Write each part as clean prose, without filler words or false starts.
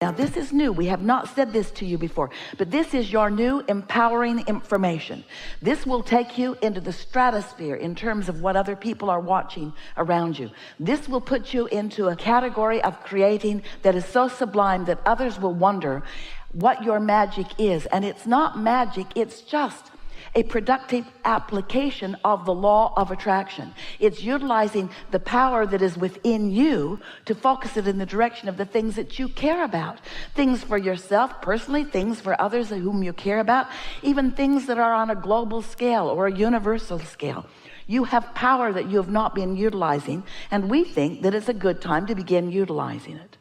Now this is new. We have not said this to you before, but this is your new empowering information. This will take you into the stratosphere in terms of what other people are watching around you. This will put you into a category of creating that is so sublime that others will wonder what your magic is. And it's not magic, it's just a productive application of the law of attraction. It's utilizing the power that is within you to focus it in the direction of the things that you care about. Things for yourself personally, things for others whom you care about, even things that are on a global scale or a universal scale. You have power that you have not been utilizing, and we think that it's a good time to begin utilizing it.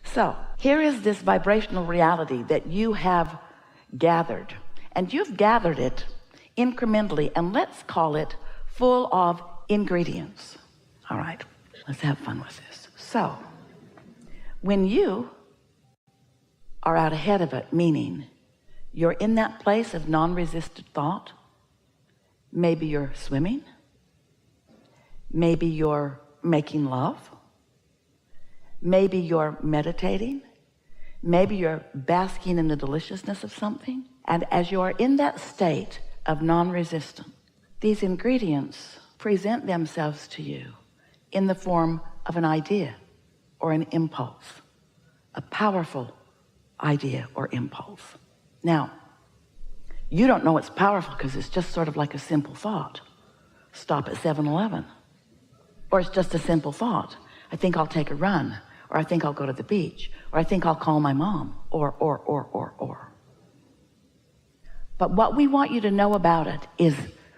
So here is this vibrational reality that you have gathered, and you've gathered it incrementally, and let's call it full of ingredients. All right, let's have fun with this. So when you are out ahead of it, meaning you're in that place of non-resisted thought, maybe you're swimming, maybe you're making love, maybe you're meditating, maybe you're basking in the deliciousness of something, and as you are in that state of non-resistance, these ingredients present themselves to you in the form of an idea or an impulse, a powerful idea or impulse. Now, you don't know it's powerful because it's just sort of like a simple thought. Stop at 7-Eleven. Or it's just a simple thought. I think I'll take a run, or I think I'll go to the beach, or I think I'll call my mom, or. But what we want you to know about it is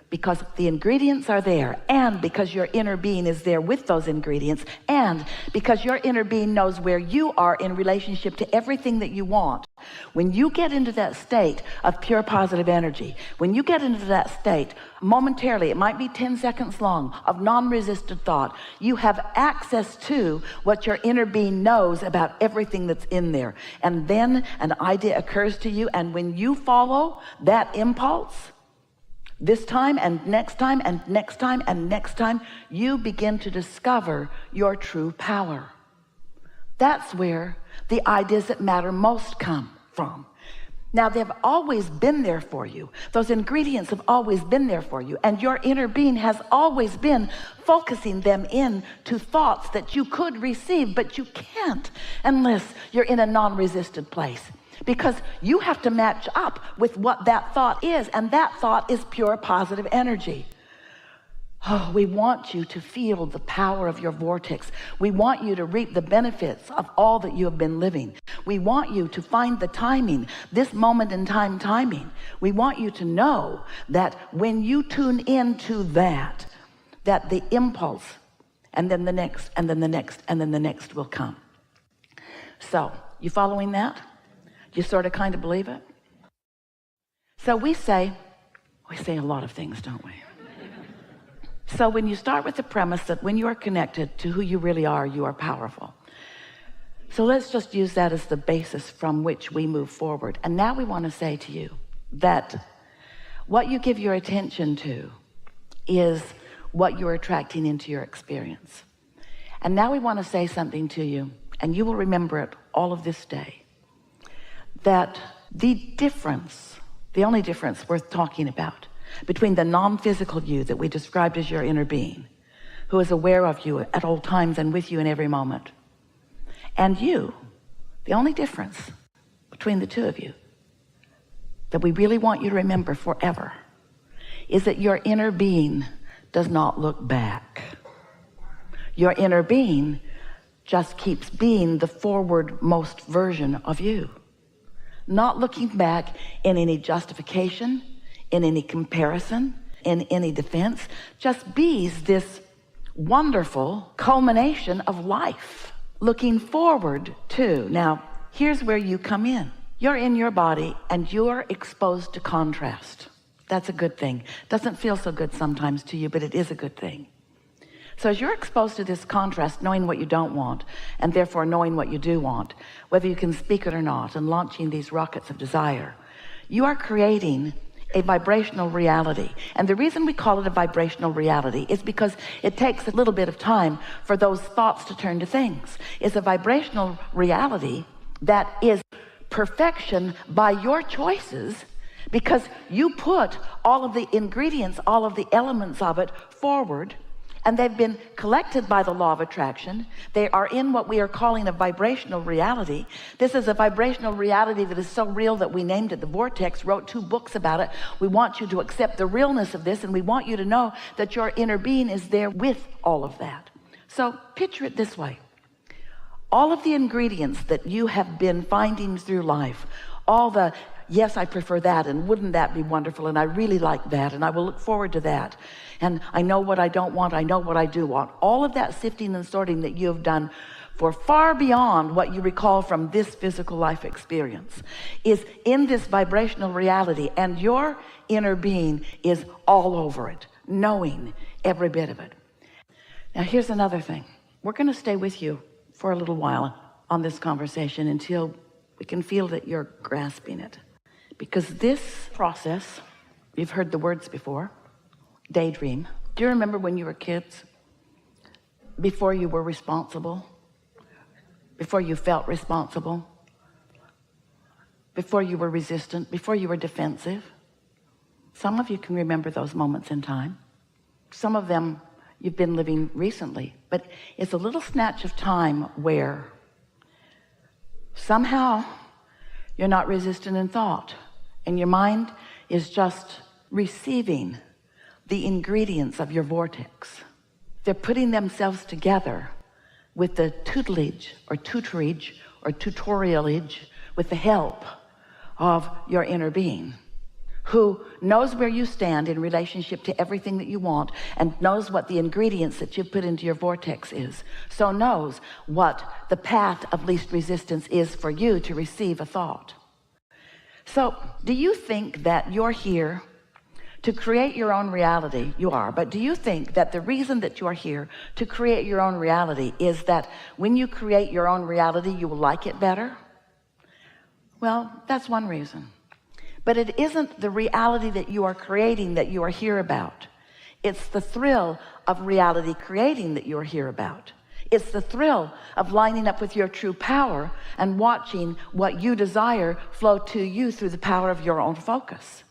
because the ingredients are there, and because your inner being is there with those ingredients, and because your inner being knows where you are in relationship to everything that you want. When you get into that state of pure positive energy, when you get into that state momentarily, it might be 10 seconds long, of non-resisted thought, you have access to what your inner being knows about everything that's in there. And then an idea occurs to you, and when you follow that impulse, this time and next time and next time and next time, you begin to discover your true power. That's where the ideas that matter most come from. Now, they've always been there for you. Those ingredients have always been there for you, and your inner being has always been focusing them in to thoughts that you could receive, but you can't unless you're in a non-resisted place. Because you have to match up with what that thought is, and that thought is pure positive energy. Oh, we want you to feel the power of your vortex. We want you to reap the benefits of all that you have been living. We want you to find the timing, this moment in time timing. We want you to know that when you tune into that the impulse, and then the next, and then the next, and then the next will come. So, you following that? You sort of kind of believe it? So we say a lot of things, don't we? So when you start with the premise that when you are connected to who you really are, you are powerful. So let's just use that as the basis from which we move forward. And now we want to say to you that what you give your attention to is what you're attracting into your experience. And now we want to say something to you, and you will remember it all of this day, that the difference, the only difference worth talking about between the non-physical you that we described as your inner being, who is aware of you at all times and with you in every moment, and you, the only difference between the two of you that we really want you to remember forever is that your inner being does not look back. Your inner being just keeps being the forward-most version of you, not looking back in any justification, in any comparison, in any defense, just bees this wonderful culmination of life, looking forward to. Now, here's where you come in. You're in your body and you're exposed to contrast. That's a good thing. Doesn't feel so good sometimes to you, but it is a good thing. So as you're exposed to this contrast, knowing what you don't want, and therefore knowing what you do want, whether you can speak it or not, and launching these rockets of desire, you are creating a vibrational reality. And the reason we call it a vibrational reality is because it takes a little bit of time for those thoughts to turn to things. It's a vibrational reality that is perfection by your choices, because you put all of the ingredients, all of the elements of it forward, and they've been collected by the law of attraction. They are in what we are calling a vibrational reality. This is a vibrational reality that is so real that we named it the vortex, wrote 2 books about it. We want you to accept the realness of this, and we want you to know that your inner being is there with all of that. So picture it this way. All of the ingredients that you have been finding through life, all the, yes, I prefer that, and wouldn't that be wonderful, and I really like that, and I will look forward to that, and I know what I don't want, I know what I do want. All of that sifting and sorting that you have done for far beyond what you recall from this physical life experience is in this vibrational reality, and your inner being is all over it, knowing every bit of it. Now here's another thing. We're going to stay with you for a little while on this conversation until we can feel that you're grasping it. Because this process, you've heard the words before, daydream. Do you remember when you were kids? Before you were responsible? Before you felt responsible? Before you were resistant? Before you were defensive? Some of you can remember those moments in time. Some of them you've been living recently, but it's a little snatch of time where somehow you're not resistant in thought, and your mind is just receiving the ingredients of your vortex. They're putting themselves together with the tutelage or tutorialage, with the help of your inner being, who knows where you stand in relationship to everything that you want, and knows what the ingredients that you've put into your vortex is, so knows what the path of least resistance is for you to receive a thought. So do you think that you're here to create your own reality? You are, but do you think that the reason that you're here to create your own reality is that when you create your own reality you will like it better? Well, that's one reason. But it isn't the reality that you are creating that you are here about. It's the thrill of reality creating that you're here about. It's the thrill of lining up with your true power and watching what you desire flow to you through the power of your own focus.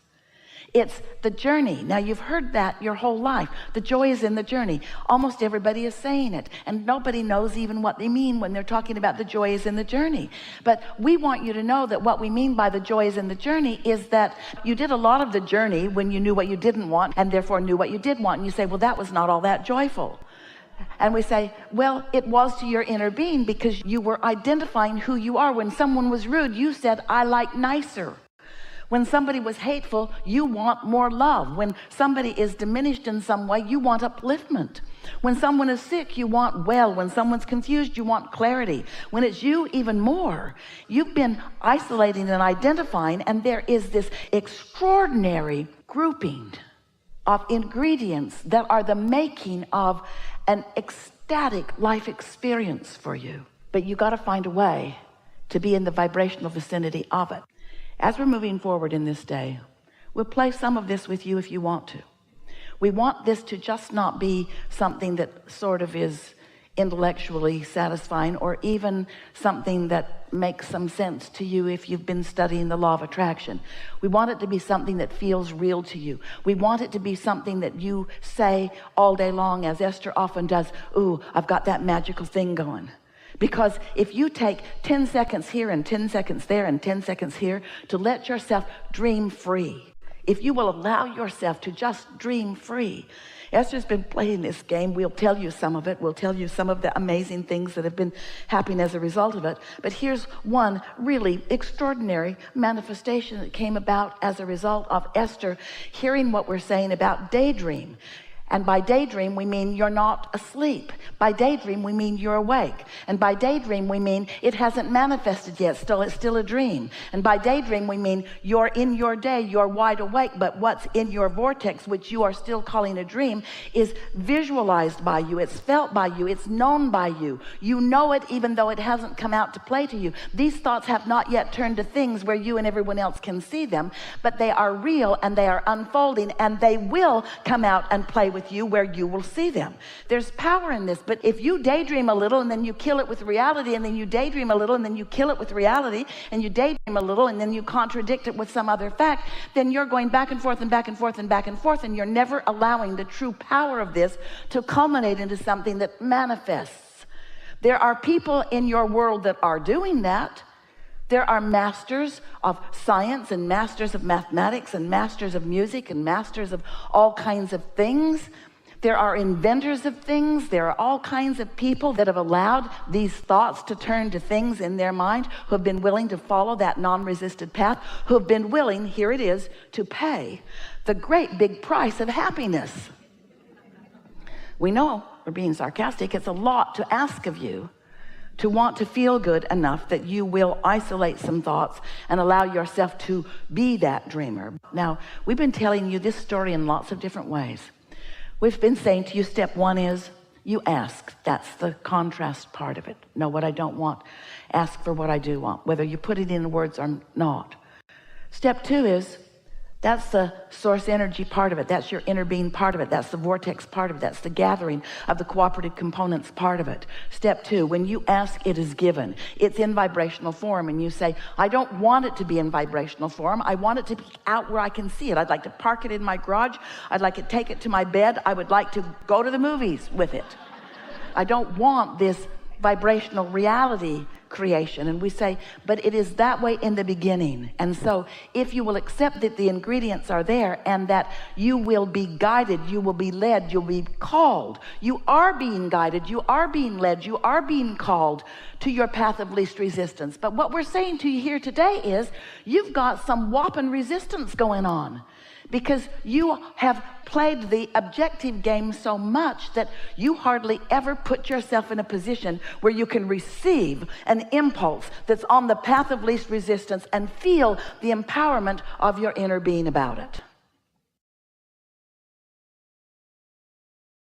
It's the journey. Now, you've heard that your whole life. The joy is in the journey. Almost everybody is saying it, and nobody knows even what they mean when they're talking about the joy is in the journey. But we want you to know that what we mean by the joy is in the journey is that you did a lot of the journey when you knew what you didn't want, and therefore knew what you did want. And you say, well, that was not all that joyful. And we say, well, it was to your inner being, because you were identifying who you are. When someone was rude, you said, I like nicer. When somebody was hateful, you want more love. When somebody is diminished in some way, you want upliftment. When someone is sick, you want well. When someone's confused, you want clarity. When it's you, even more. You've been isolating and identifying, and there is this extraordinary grouping of ingredients that are the making of an ecstatic life experience for you. But you got to find a way to be in the vibrational vicinity of it. As we're moving forward in this day, we'll play some of this with you if you want to. We want this to just not be something that sort of is intellectually satisfying, or even something that makes some sense to you if you've been studying the law of attraction. We want it to be something that feels real to you. We want it to be something that you say all day long, as Esther often does, ooh, I've got that magical thing going. Because if you take 10 seconds here and 10 seconds there and 10 seconds here to let yourself dream free, if you will allow yourself to just dream free. Esther's been playing this game. We'll tell you some of it. We'll tell you some of the amazing things that have been happening as a result of it. But here's one really extraordinary manifestation that came about as a result of Esther hearing what we're saying about daydream. And by daydream, we mean you're not asleep. By daydream, we mean you're awake. And by daydream, we mean it hasn't manifested yet. It's still a dream. And by daydream, we mean you're in your day, you're wide awake, but what's in your vortex, which you are still calling a dream, is visualized by you. It's felt by you. It's known by you. You know it even though it hasn't come out to play to you. These thoughts have not yet turned to things where you and everyone else can see them, but they are real and they are unfolding, and they will come out and play with with you where you will see them. There's power in this, but if you daydream a little and then you kill it with reality, and then you daydream a little and then you kill it with reality, and you daydream a little and then you contradict it with some other fact, then you're going back and forth and back and forth and back and forth, and you're never allowing the true power of this to culminate into something that manifests. There are people in your world that are doing that. There are masters of science and masters of mathematics and masters of music and masters of all kinds of things. There are inventors of things. There are all kinds of people that have allowed these thoughts to turn to things in their mind, who have been willing to follow that non-resisted path, who have been willing, here it is, to pay the great big price of happiness. We know, we're being sarcastic, it's a lot to ask of you to want to feel good enough that you will isolate some thoughts and allow yourself to be that dreamer. Now, we've been telling you this story in lots of different ways. We've been saying to you, step one is you ask. That's the contrast part of it. Know what I don't want. Ask for what I do want, whether you put it in words or not. Step two is, that's the source energy part of it. That's your inner being part of it. That's the vortex part of it. That's the gathering of the cooperative components part of it. Step two, when you ask, it is given. It's in vibrational form, and you say, I don't want it to be in vibrational form. I want it to be out where I can see it. I'd like to park it in my garage. I'd like to take it to my bed. I would like to go to the movies with it. I don't want this vibrational reality creation. And we say, but it is that way in the beginning. And so if you will accept that the ingredients are there, and that you will be guided, you will be led, you'll be called, you are being guided, you are being led, you are being called to your path of least resistance. But what we're saying to you here today is, you've got some whopping resistance going on, because you have played the objective game so much that you hardly ever put yourself in a position where you can receive an impulse that's on the path of least resistance and feel the empowerment of your inner being about it.